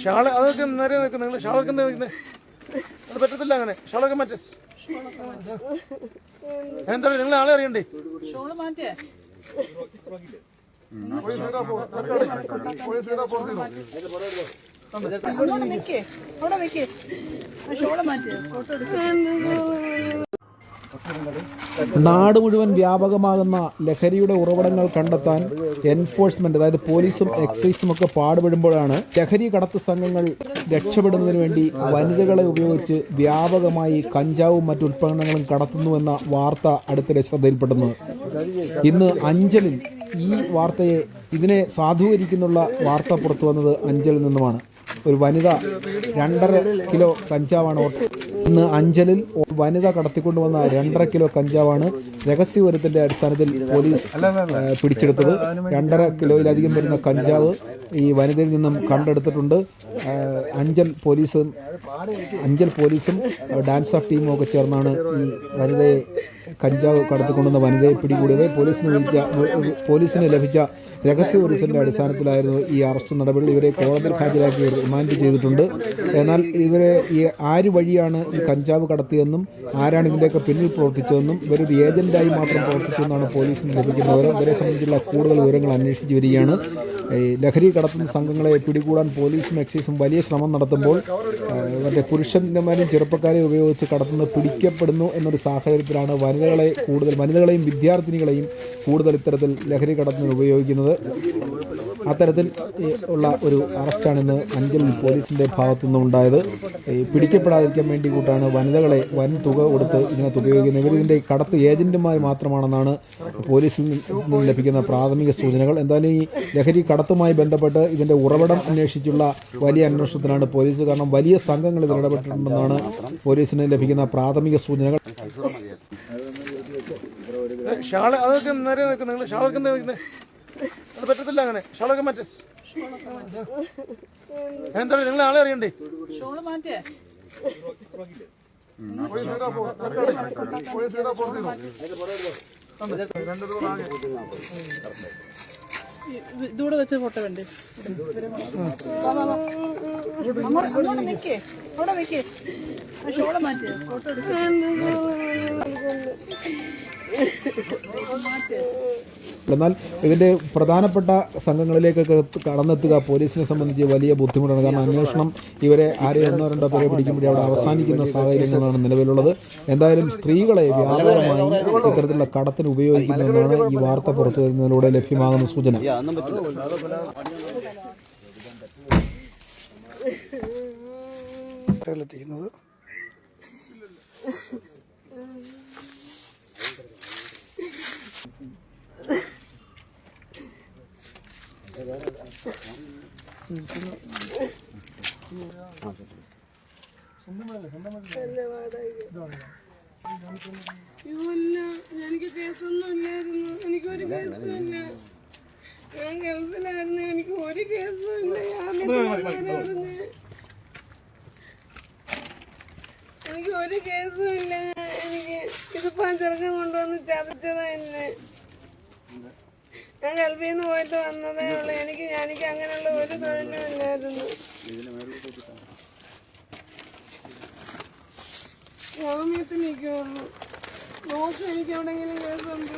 Shawl അതൊക്കെ നേരെ നിൽക്കും. നിങ്ങൾ ഷാളൊക്കെ അത് പറ്റത്തില്ല. അങ്ങനെ ഷാളൊക്കെ മാറ്റേ. എന്താ നിങ്ങൾ ആളെ അറിയണ്ടേ? നാട് മുഴുവൻ വ്യാപകമാകുന്ന ലഹരിയുടെ ഉറവിടങ്ങൾ കണ്ടെത്താൻ എൻഫോഴ്സ്മെന്റ്, അതായത് പോലീസും എക്സൈസും ഒക്കെ പാടുപെടുമ്പോഴാണ് ലഹരി കടത്ത് സംഘങ്ങൾ രക്ഷപ്പെടുന്നതിന് വേണ്ടി വനിതകളെ ഉപയോഗിച്ച് വ്യാപകമായി കഞ്ചാവും മറ്റു ഉൽപ്പന്നങ്ങളും കടത്തുന്നുവെന്ന വാർത്ത അടുത്തിടെ ശ്രദ്ധയിൽപ്പെടുന്നു. ഇന്ന് അഞ്ചലിൽ ഈ വാർത്തയെ ഇതിനെ സാധൂകരിക്കുന്നുള്ള വാർത്ത പുറത്തു വന്നത് അഞ്ചലിൽ നിന്നുമാണ്. ഒരു വനിത 2.5 കിലോ കഞ്ചാവാണ് ഇന്ന് അഞ്ചലിൽ വനിത കടത്തിക്കൊണ്ടുവന്ന 2.5 കിലോ കഞ്ചാവാണ് രഹസ്യവിവരത്തിന്റെ അടിസ്ഥാനത്തിൽ പോലീസ് പിടിച്ചെടുത്തത്. 2.5 കിലോയിലധികം വരുന്ന കഞ്ചാവ് ഈ വനിതയിൽ നിന്നും കണ്ടെടുത്തിട്ടുണ്ട്. അഞ്ചൽ പോലീസും ഡാൻസ് ഓഫ് ടീമും ഒക്കെ ചേർന്നാണ് ഈ വനിതയെ കഞ്ചാവ് കടത്തിക്കൊണ്ടുവന്ന വനിതയെ പിടികൂടിയത്. പോലീസിന് ലഭിച്ച രഹസ്യവിവരത്തിന്റെ അടിസ്ഥാനത്തിലായിരുന്നു ഈ അറസ്റ്റ് നടപടി. ഇവരെ കോടതിയിൽ ഹാജരാക്കി റിമാൻഡ് ചെയ്തിട്ടുണ്ട്. എന്നാൽ ഇവരെ ആര് വഴിയാണ് ഈ കഞ്ചാവ് കടത്തിയതെന്നും ആരാണ് ഇതിൻ്റെയൊക്കെ പിന്നിൽ പ്രവർത്തിച്ചതെന്നും ഇവരൊരു ഏജന്റായി മാത്രം പ്രവർത്തിച്ചതെന്നാണ് പോലീസിന് ലഭിക്കുന്ന വിവരം. ഇവരെ സംബന്ധിച്ചുള്ള കൂടുതൽ വിവരങ്ങൾ അന്വേഷിച്ചു വരികയാണ്. ലഹരി കടത്തുന്ന സംഘങ്ങളെ പിടികൂടാൻ പോലീസും എക്സൈസും വലിയ ശ്രമം നടത്തുമ്പോൾ മറ്റേ പുരുഷന്മാരെയും ചെറുപ്പക്കാരെയും ഉപയോഗിച്ച് കടത്തുന്നത് പിടിക്കപ്പെടുന്നു എന്നൊരു സാഹചര്യത്തിലാണ് വനിതകളെയും വിദ്യാർത്ഥിനികളെയും കൂടുതൽ ഇത്തരത്തിൽ ലഹരി കടത്തുന്നതിന് ഉപയോഗിക്കുന്നത്. അത്തരത്തിൽ ഉള്ള ഒരു അറസ്റ്റാണിന്ന് അഞ്ചലിൽ പോലീസിൻ്റെ ഭാഗത്തു നിന്നുണ്ടായത്. പിടിക്കപ്പെടാതിരിക്കാൻ വേണ്ടി കൂട്ടാണ് വനിതകളെ വൻ തുക കൊടുത്ത് ഇതിനകത്ത് ഉപയോഗിക്കുന്നത്. ഇവരിതിൻ്റെ കടത്ത് ഏജന്റുമാർ മാത്രമാണെന്നാണ് പോലീസിൽ നിന്ന് ലഭിക്കുന്ന പ്രാഥമിക സൂചനകൾ. എന്തായാലും ഈ ലഹരി കടത്തുമായി ബന്ധപ്പെട്ട് ഇതിൻ്റെ ഉറവിടം അന്വേഷിച്ചുള്ള വലിയ അന്വേഷണത്തിനാണ് പോലീസ്. കാരണം വലിയ സംഘങ്ങൾ ഇതിൽ ഇടപെട്ടിട്ടുണ്ടെന്നാണ് പോലീസിന് ലഭിക്കുന്ന പ്രാഥമിക സൂചനകൾ. ഷാള് അതൊക്കെ നേരെ നിൽക്കും. നിങ്ങൾ ഷാളൊക്കെ അത് പറ്റത്തില്ല. അങ്ങനെ ഷാളൊക്കെ മാറ്റേ. എന്താ നിങ്ങൾ ആളെ അറിയണ്ടേ? ഇതൂടെ വെച്ച് ഫോട്ടോ വേണ്ടേ? ഷോള മാറ്റി ഫോട്ടോ എന്നാൽ ഇതിൻ്റെ പ്രധാനപ്പെട്ട സംഘങ്ങളിലേക്കൊക്കെ കടന്നെത്തുക പോലീസിനെ സംബന്ധിച്ച് വലിയ ബുദ്ധിമുട്ടാണ്. കാരണം അന്വേഷണം ഇവരെ ആരെയോ രണ്ടോ പേരെ പിടിക്കുമ്പോഴേ അവിടെ അവസാനിക്കുന്ന സാഹചര്യങ്ങളാണ് നിലവിലുള്ളത്. എന്തായാലും സ്ത്രീകളെ വ്യാപകമായി ഇത്തരത്തിലുള്ള കടത്തിന് ഉപയോഗിക്കുന്നുവെന്നാണ് ഈ വാർത്ത പുറത്തു വരുന്നതിലൂടെ ലഭ്യമാകുന്ന സൂചന. എനിക്ക് കേസൊന്നും ഇല്ലായിരുന്നു. എനിക്കൊരു കേസും ഇല്ല. ഞാൻ ഗൾഫിലായിരുന്നു. എനിക്ക് ഒരു കേസും ഇല്ല. എനിക്ക് ഒരു കേസും ഇല്ല. എനിക്ക് ഇതിപ്പോ ചെറുക്കം കൊണ്ടുവന്ന് ചതച്ചതാ എന്നെ. ഞാൻ ഗൾഫിൽ നിന്ന് പോയിട്ട് വന്നതേ ഉള്ളൂ. എനിക്ക് അങ്ങനെയുള്ള ഒരു തൊഴിലും ഇല്ലായിരുന്നു. ജാമ്യത്തിൽ നിൽക്കുള്ളൂ. നോക്ക് എനിക്ക് എവിടെയെങ്കിലും കേസ് ഉണ്ടോ?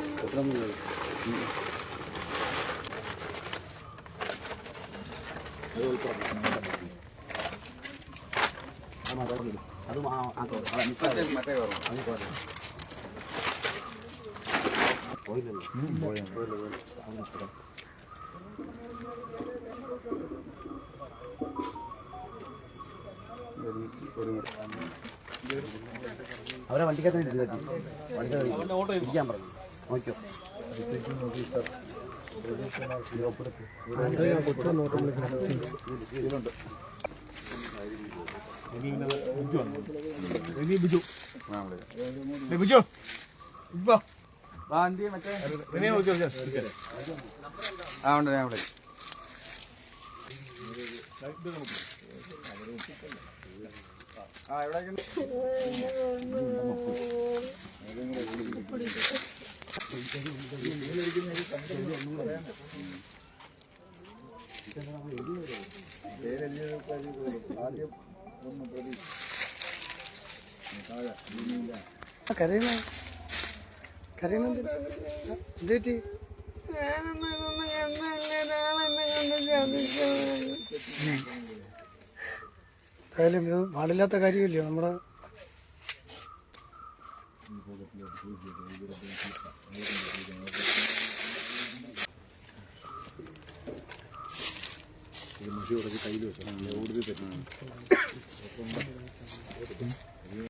അവരെ വണ്ടിക്കകത്ത് ഇരിക്കാൻ പറഞ്ഞു. നോക്കിയോ ഞാനൊന്നും ഇതൊന്നും കണ്ടല്ലേ, ഒരാളെന്നെ കൊണ്ട് ചതിച്ചതാണ്. എന്തായാലും ഇത് പാടില്ലാത്ത കാര്യമില്ലയോ നമ്മുടെ കയ്യിൽ വെച്ചാൽ